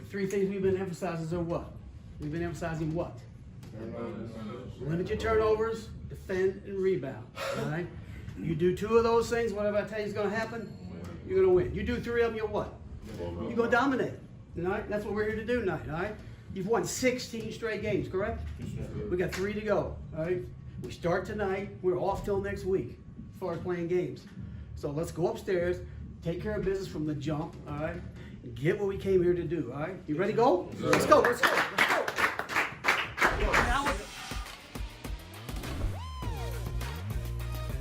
three things we've been emphasizing are what? We've been emphasizing what? Limit your turnovers, defend, and rebound. All right? You do two of those things, whatever I tell you is going to happen, you're going to win. You do three of them, you're what? You're going to dominate. All right? That's what we're here to do tonight. All right? You've won 16 straight games, correct? We got 3 to go. All right? We start tonight. We're off till next week as far as playing games. So let's go upstairs, take care of business from the jump. All right? And get what we came here to do. All right? You ready to go? Let's go. Let's go. Let's go. Now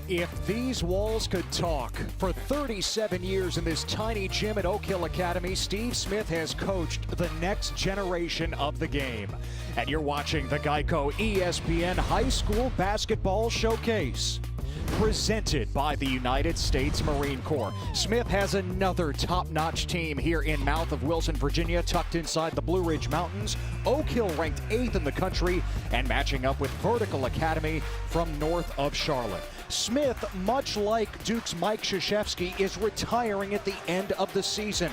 If these walls could talk, for 37 years in this tiny gym at Oak Hill Academy, Steve Smith has coached the next generation of the game. And you're watching the Geico ESPN High School Basketball Showcase. Presented by the United States Marine Corps. Smith has another top-notch team here in Mouth of Wilson, Virginia, tucked inside the Blue Ridge Mountains. Oak Hill ranked 8th in the country and matching up with Vertical Academy from north of Charlotte. Smith, much like Duke's Mike Krzyzewski, is retiring at the end of the season.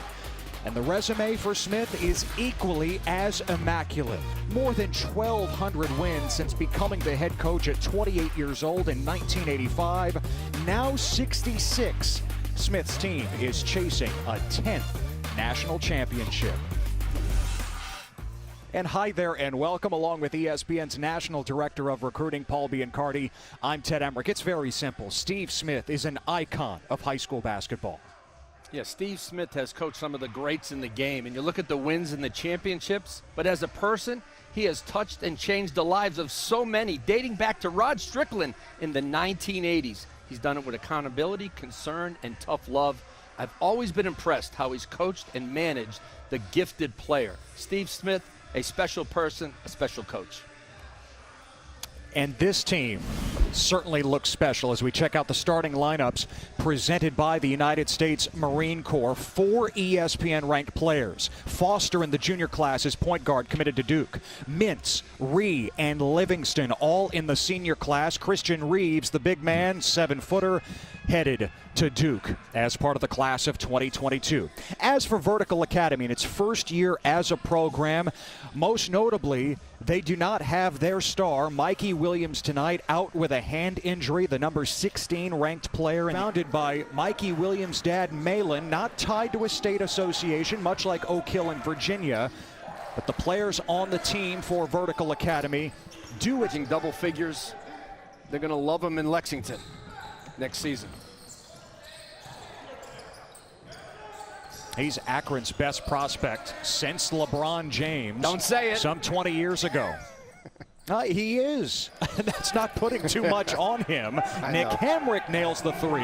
And the resume for Smith is equally as immaculate. More than 1,200 wins since becoming the head coach at 28 years old in 1985. Now 66. Smith's team is chasing a 10th national championship. And hi there and welcome, along with ESPN's National Director of Recruiting, Paul Biancardi. I'm Ted Emmerich. It's very simple. Steve Smith is an icon of high school basketball. Yeah, Steve Smith has coached some of the greats in the game, and you look at the wins and the championships, but as a person, he has touched and changed the lives of so many, dating back to Rod Strickland in the 1980s. He's done it with accountability, concern, and tough love. I've always been impressed how he's coached and managed the gifted player. Steve Smith, a special person, a special coach. And this team certainly looks special as we check out the starting lineups presented by the United States Marine Corps. 4 ESPN-ranked players. Foster in the junior class is point guard, committed to Duke. Mintz, Ree, and Livingston all in the senior class. Christian Reeves, the big man, 7-footer, headed to Duke as part of the class of 2022. As for Vertical Academy, in its first year as a program, most notably, they do not have their star, Mikey Williams, tonight, out with a hand injury, the number 16 ranked player, founded by Mikey Williams' dad, Malin, not tied to a state association, much like Oak Hill in Virginia, but the players on the team for Vertical Academy do it. Double figures. They're going to love him in Lexington next season. He's Akron's best prospect since LeBron James. Don't say it. Some 20 years ago. He is. That's not putting too much on him. Nick Hamrick nails the 3,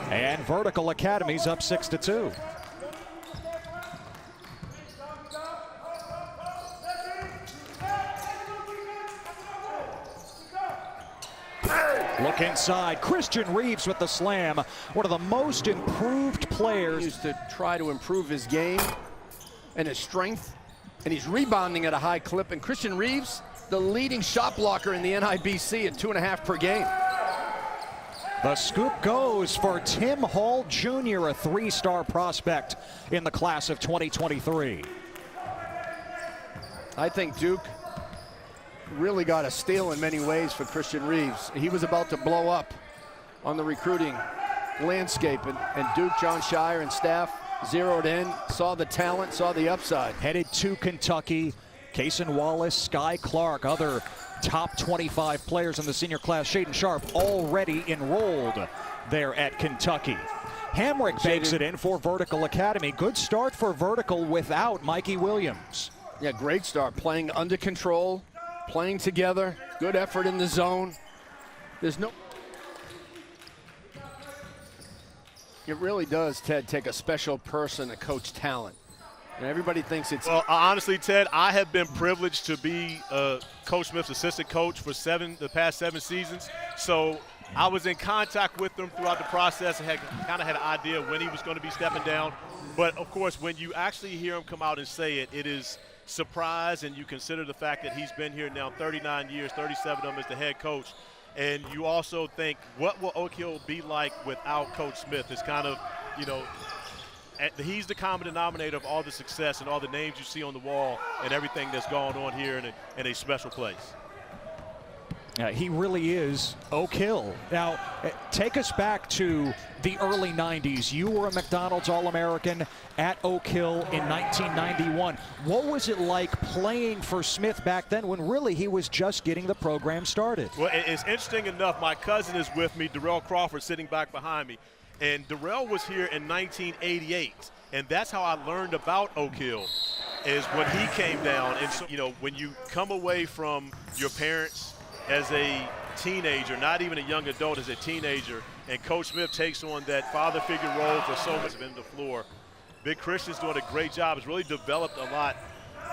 and Vertical Academy's up 6-2. Look inside. Christian Reeves with the slam. One of the most improved players. He used to try to improve his game and his strength, and he's rebounding at a high clip. And Christian Reeves, the leading shot blocker in the NIBC at 2.5 per game. The scoop goes for Tim Hall Jr., a 3-star prospect in the class of 2023. I think Duke really got a steal in many ways for Christian Reeves. He was about to blow up on the recruiting landscape, and Duke, John Shire, and staff zeroed in, saw the talent, saw the upside. Headed to Kentucky, Cason Wallace, Sky Clark, other top 25 players in the senior class. Shaden Sharp already enrolled there at Kentucky. Hamrick banks it in for Vertical Academy. Good start for Vertical without Mikey Williams. Yeah, great start, playing under control, playing together, good effort in the zone. There's no... It really does, Ted, take a special person to coach talent. And everybody thinks it's... Well, honestly, Ted, I have been privileged to be Coach Smith's assistant coach for the past 7 seasons. So I was in contact with him throughout the process and kind of had an idea when he was going to be stepping down. But, of course, when you actually hear him come out and say it, it is surprise, and you consider the fact that he's been here now 39 years, 37 of them as the head coach. And you also think, what will Oak Hill be like without Coach Smith? It's kind of, he's the common denominator of all the success and all the names you see on the wall and everything that's going on here in a special place. He really is Oak Hill. Now, take us back to the early 90s. You were a McDonald's All-American at Oak Hill in 1991. What was it like playing for Smith back then when really he was just getting the program started? Well, it's interesting enough. My cousin is with me, Darrell Crawford, sitting back behind me. And Darrell was here in 1988. And that's how I learned about Oak Hill, is when he came down. And, so, you know, when you come away from your parents as a teenager, not even a young adult, as a teenager, and Coach Smith takes on that father figure role for so much of him the floor. Big Christian's doing a great job. Has really developed a lot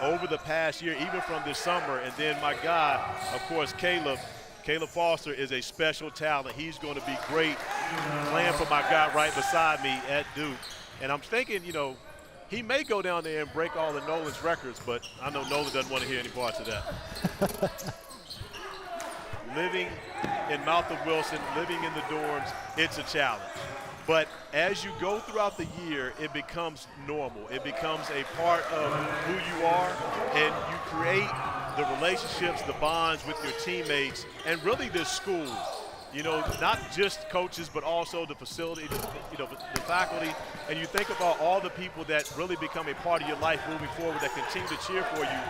over the past year, even from this summer. And then my guy, of course, Caleb Foster is a special talent. He's going to be great playing for my guy right beside me at Duke. And I'm thinking, you know, he may go down there and break all of Nolan's records, but I know Nolan doesn't want to hear any parts of that. Living in Mount of Wilson, living in the dorms, it's a challenge. But as you go throughout the year, it becomes normal. It becomes a part of who you are, and you create the relationships, the bonds with your teammates, and really the school. You know, not just coaches, but also the facility, the faculty. And you think about all the people that really become a part of your life moving forward that continue to cheer for you.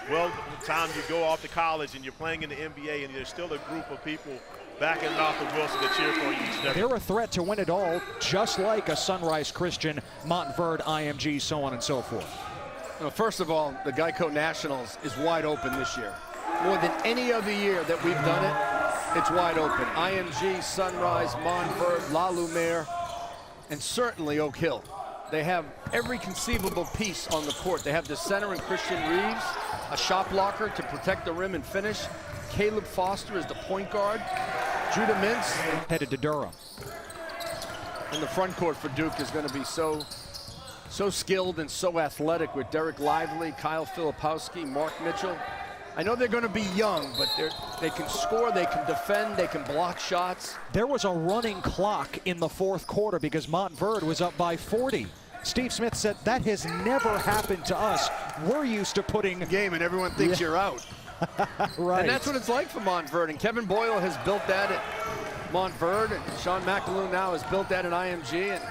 Well, the time you go off to college and you're playing in the NBA, and there's still a group of people back in Mount of Wilson that cheer for you each and every day. They're a threat to win it all, just like a Sunrise Christian, Montverde, IMG, so on and so forth. Well, first of all, the Geico Nationals is wide open this year. More than any other year that we've done it, it's wide open. IMG, Sunrise, Montverde, La Lumiere, and certainly Oak Hill. They have every conceivable piece on the court. They have the center in Christian Reeves, a shot blocker to protect the rim and finish. Caleb Foster is the point guard. Judah Mintz Headed to Durham. in the front court for Duke is going to be so skilled and so athletic with Derek Lively, Kyle Filipowski, Mark Mitchell. I know they're going to be young, but they can score, they can defend, they can block shots. There was a running clock in the fourth quarter because Montverde was up by 40. Steve Smith said that has never happened to us. We're used to putting Game and everyone thinks you're out. right. And that's what it's like for Montverde. And Kevin Boyle has built that at Montverde, and Sean McAloon now has built that at IMG, and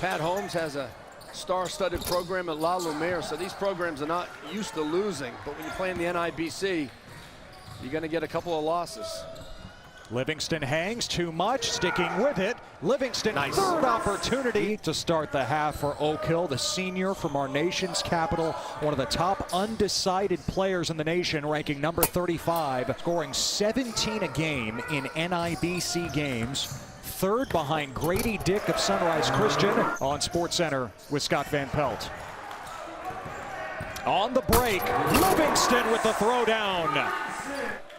Pat Holmes has a star-studded program at La Lumiere. So these programs are not used to losing, but when you play in the NIBC, you're going to get a couple of losses. Livingston hangs too much, sticking with it. Livingston, Nice. Third opportunity to start the half for Oak Hill, the senior from our nation's capital, one of the top undecided players in the nation, ranking number 35, scoring 17 a game in NIBC games. Third behind Grady Dick of Sunrise Christian on SportsCenter with Scott Van Pelt. On the break, Livingston with the throwdown.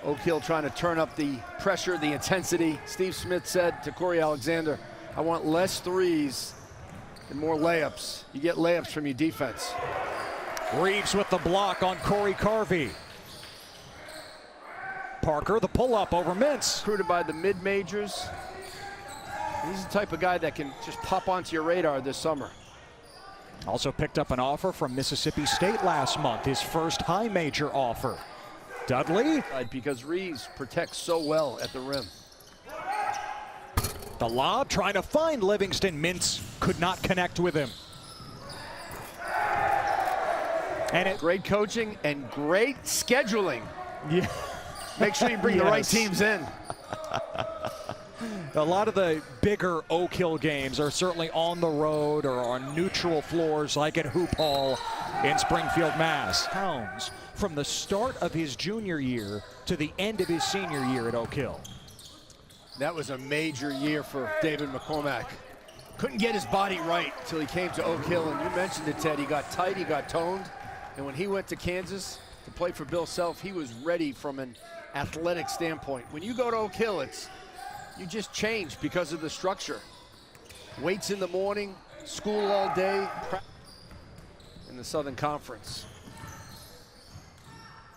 Oak Hill trying to turn up the pressure, the intensity. Steve Smith said to Corey Alexander, I want less threes and more layups. You get layups from your defense. Reeves with the block on Corey Carvey. Parker, the pull-up over Mintz. Recruited by the mid-majors. He's the type of guy that can just pop onto your radar this summer. Also picked up an offer from Mississippi State last month, his first high major offer. Dudley. Because Reeves protects so well at the rim. The lob trying to find Livingston. Mintz could not connect with him. And Great coaching and great scheduling. Yeah. Make sure you bring the right teams in. A lot of the bigger Oak Hill games are certainly on the road or on neutral floors like at Hoop Hall in Springfield, Mass. Towns from the start of his junior year to the end of his senior year at Oak Hill. That was a major year for David McCormack. Couldn't get his body right until he came to Oak Hill, and you mentioned it, Ted. He got tight, he got toned, and when he went to Kansas to play for Bill Self, he was ready from an athletic standpoint. When you go to Oak Hill, you just change because of the structure. Weights in the morning, school all day, in the Southern Conference.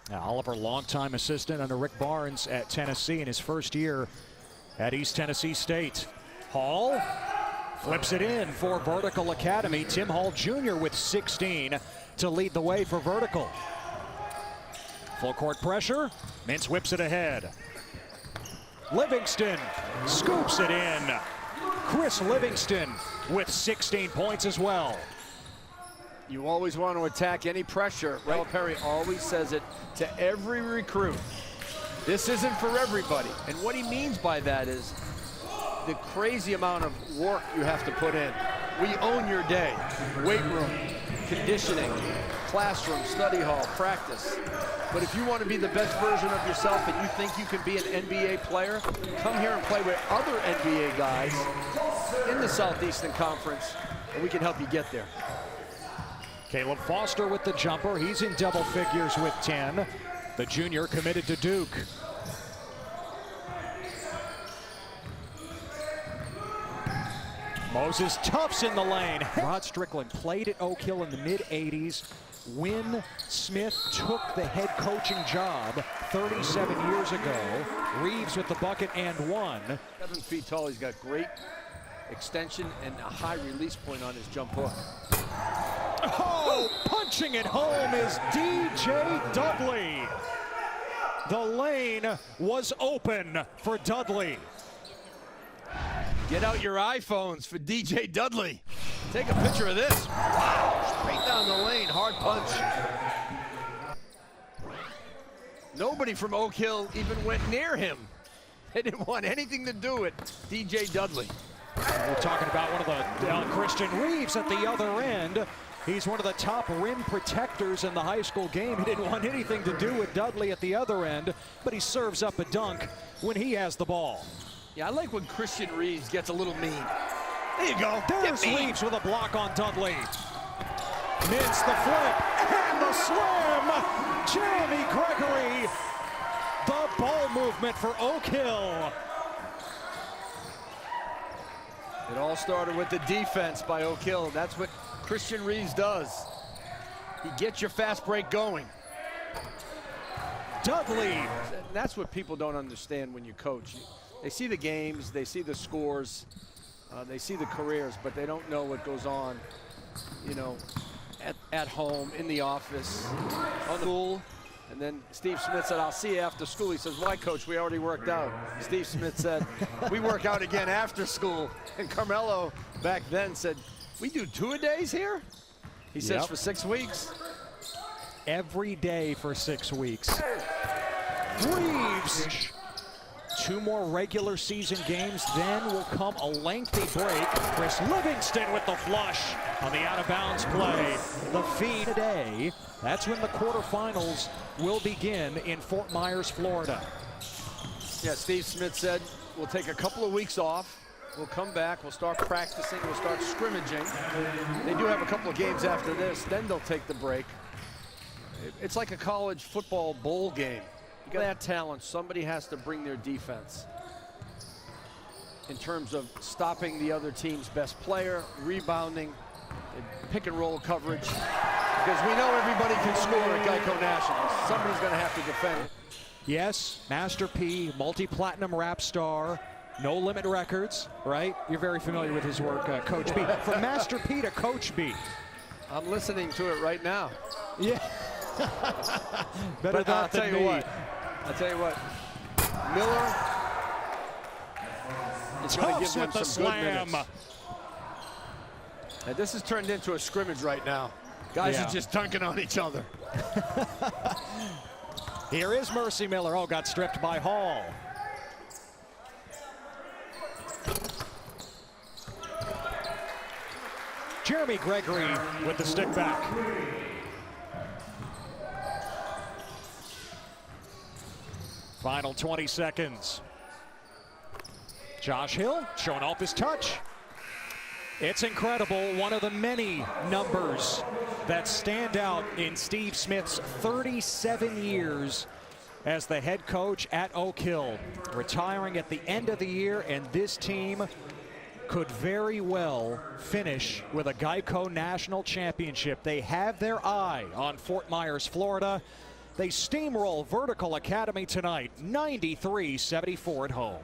Now, Oliver, longtime assistant under Rick Barnes at Tennessee in his first year at East Tennessee State. Hall Flips it in for Vertical Academy. Tim Hall Jr. with 16 to lead the way for Vertical. Full court pressure. Mintz whips it ahead. Livingston scoops it in. Chris Livingston with 16 points as well. You always want to attack any pressure. Ray Perry always says it to every recruit. This isn't for everybody. And what he means by that is the crazy amount of work you have to put in. We own your day. Weight room, conditioning, classroom, study hall, practice. But if you want to be the best version of yourself and you think you can be an NBA player, come here and play with other NBA guys in the Southeastern Conference, and we can help you get there. Caleb Foster with the jumper. He's in double figures with 10. The junior committed to Duke. Moses Tufts in the lane. Rod Strickland played at Oak Hill in the mid-'80s. When Smith took the head coaching job 37 years ago, Reeves with the bucket and one. 7 feet tall, he's got great extension and a high release point on his jump hook. Oh, punching it home is DJ Dudley. The lane was open for Dudley. Get out your iPhones for DJ Dudley. Take a picture of this. Wow, straight down the lane, hard punch. Nobody from Oak Hill even went near him. They didn't want anything to do with DJ Dudley. We're talking about one of the Christian Reeves at the other end. He's one of the top rim protectors in the high school game. He didn't want anything to do with Dudley at the other end, but he serves up a dunk when he has the ball. Yeah, I like when Christian Reeves gets a little mean. There you go. There's Reeves with a block on Dudley. Mintz the flip and the slam. Jeremy Gregory. The ball movement for Oak Hill. It all started with the defense by Oak Hill. That's what Christian Reeves does. He gets your fast break going. Dudley. That's what people don't understand when you coach. They see the games, they see the scores, they see the careers, but they don't know what goes on, you know, at home, in the office, on the school. And then Steve Smith said, "I'll see you after school." He says, "Why, Coach? We already worked out." Steve Smith said, "We work out again after school." And Carmelo back then said, "We do two-a-days here?" He says, "For 6 weeks." Every day for 6 weeks. Reeves. 2 more regular season games, then will come a lengthy break. Chris Livingston with the flush on the out-of-bounds play. The feed today. That's when the quarterfinals will begin in Fort Myers, Florida. Yeah, Steve Smith said, we'll take a couple of weeks off. We'll come back, we'll start practicing, we'll start scrimmaging. They do have a couple of games after this, then they'll take the break. It's like a college football bowl game. You got that talent, somebody has to bring their defense in terms of stopping the other team's best player, rebounding, and pick and roll coverage. Because we know everybody can score at Geico National. Somebody's going to have to defend it. Yes, Master P, multi-platinum rap star, No Limit Records, right? You're very familiar with his work, Coach B. From Master P to Coach B. I'm listening to it right now. Yeah. Better But I'll tell you what, Miller is going to give them with some the good minutes. slam. And this has turned into a scrimmage right now. Guys are just dunking on each other. Here is Mercy Miller. Oh, got stripped by Hall. Jeremy Gregory with the stick back. Final 20 seconds. Josh Hill showing off his touch. It's incredible. One of the many numbers that stand out in Steve Smith's 37 years as the head coach at Oak Hill. Retiring at the end of the year, and this team could very well finish with a Geico National Championship. They have their eye on Fort Myers, Florida. They steamroll Vertical Academy tonight, 93-74 at home.